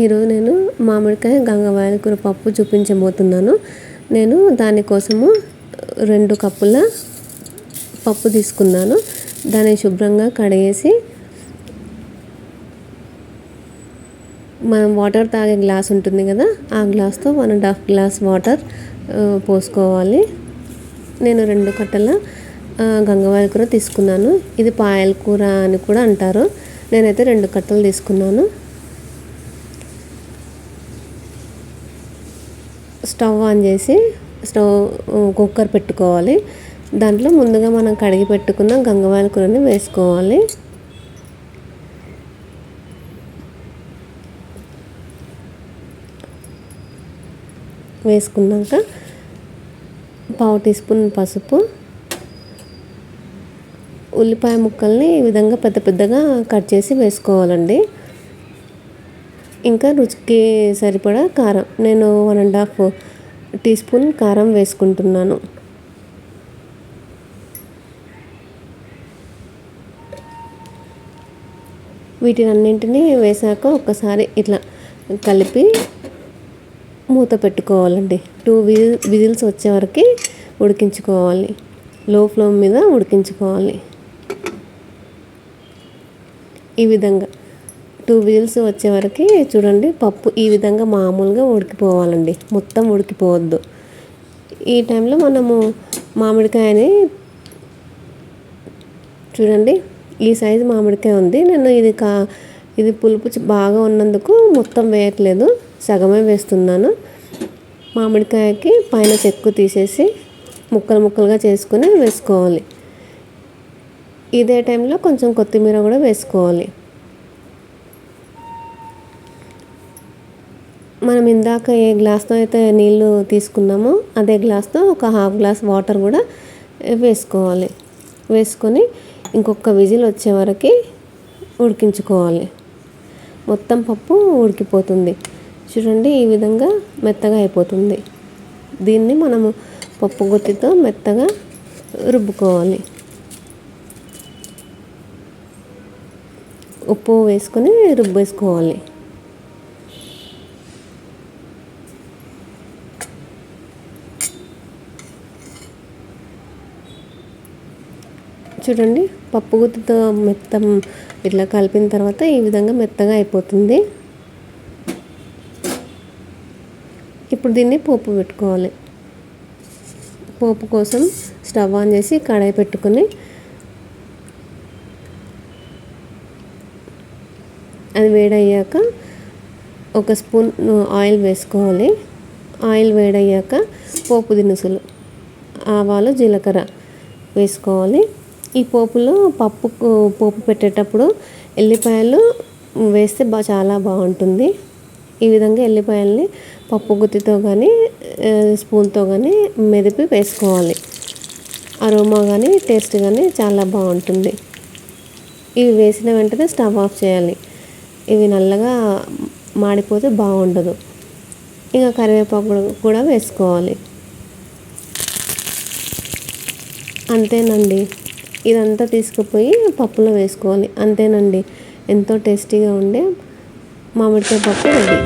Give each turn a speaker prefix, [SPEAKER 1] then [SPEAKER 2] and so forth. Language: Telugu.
[SPEAKER 1] ఈరోజు నేను మామిడికాయ గంగవాయల కూర పప్పు చూపించబోతున్నాను. నేను దానికోసము 2 కప్పుల పప్పు తీసుకున్నాను. దాన్ని శుభ్రంగా కడిగేసి మనం వాటర్ తాగే గ్లాస్ ఉంటుంది కదా, ఆ గ్లాస్తో 1.5 గ్లాస్ వాటర్ పోసుకోవాలి. నేను 2 కట్టల గంగవాయల కూర తీసుకున్నాను. ఇది పాయల కూర అని కూడా అంటారు. నేనైతే 2 కట్టలు తీసుకున్నాను. స్టవ్ ఆన్ చేసి కుక్కర్ పెట్టుకోవాలి. దాంట్లో ముందుగా మనం కడిగి పెట్టుకున్న గంగవాయల కూరని వేసుకోవాలి. వేసుకున్నాక 1/2 టీ స్పూన్ పసుపు, ఉల్లిపాయ ముక్కల్ని ఈ విధంగా పెద్ద పెద్దగా కట్ చేసి వేసుకోవాలండి. ఇంకా రుచికి సరిపడా కారం, నేను 1.5 టీ స్పూన్ కారం వేసుకుంటున్నాను. వీటినన్నింటినీ వేసాక ఒక్కసారి ఇట్లా కలిపి మూత పెట్టుకోవాలండి. 2 విజిల్స్ వచ్చే వరకు ఉడికించుకోవాలి. లో ఫ్లేమ్ మీద ఉడికించుకోవాలి. ఈ విధంగా 2 విజిల్స్ వచ్చే వరకు చూడండి. పప్పు ఈ విధంగా మామూలుగా ఉడికిపోవాలండి, మొత్తం ఉడికిపోవద్దు. ఈ టైంలో మనము మామిడికాయని చూడండి, ఈ సైజు మామిడికాయ ఉంది. నేను ఇది పులుపు బాగా ఉన్నందుకు మొత్తం వేయట్లేదు, సగమే వేస్తున్నాను. మామిడికాయకి పైన చెక్కు తీసేసి ముక్కలు ముక్కలుగా చేసుకొని వేసుకోవాలి. ఇదే టైంలో కొంచెం కొత్తిమీర కూడా వేసుకోవాలి. మనం ఇందాక ఏ గ్లాస్తో అయితే నీళ్ళు తీసుకున్నామో అదే గ్లాస్తో ఒక 1/2 గ్లాస్ వాటర్ కూడా వేసుకోవాలి. వేసుకొని ఇంకొక విజిల్ వచ్చే వరకు ఉడికించుకోవాలి. మొత్తం పప్పు ఉడికిపోతుంది. చూడండి, ఈ విధంగా మెత్తగా అయిపోతుంది. దీన్ని మనము పప్పు గుత్తితో మెత్తగా రుబ్బుకోవాలి. ఉప్పు వేసుకొని రుబ్బేసుకోవాలి. చూడండి, పప్పు గుత్తితో మెత్తం ఇట్లా కలిపిన తర్వాత ఈ విధంగా మెత్తగా అయిపోతుంది. ఇప్పుడు దీన్ని పోపు పెట్టుకోవాలి. పోపు కోసం స్టవ్ ఆన్ చేసి కడాయి పెట్టుకొని అది వేడయ్యాక 1 స్పూన్ ఆయిల్ వేసుకోవాలి. ఆయిల్ వేడయ్యాక పోపు దినుసులు, ఆవాలు, జీలకర్ర వేసుకోవాలి. ఈ పోపులో పోపు పెట్టేటప్పుడు ఎల్లిపాయలు వేస్తే చాలా బాగుంటుంది. ఈ విధంగా ఎల్లిపాయల్ని పప్పు గుత్తితో కానీ స్పూన్తో కానీ మెదిపి వేసుకోవాలి. అరోమా కానీ టేస్ట్ కానీ చాలా బాగుంటుంది. ఇవి వేసిన వెంటనే స్టవ్ ఆఫ్ చేయాలి. ఇవి నల్లగా మాడిపోతే బాగుండదు. ఇంకా కరివేపాకు కూడా వేసుకోవాలి. అంతేనండి, ఇదంతా తీసుకుపోయి పప్పులో వేసుకోవాలి. అంతేనండి, ఎంతో టేస్టీగా ఉండే మామిడికాయ పప్పు రెడీ.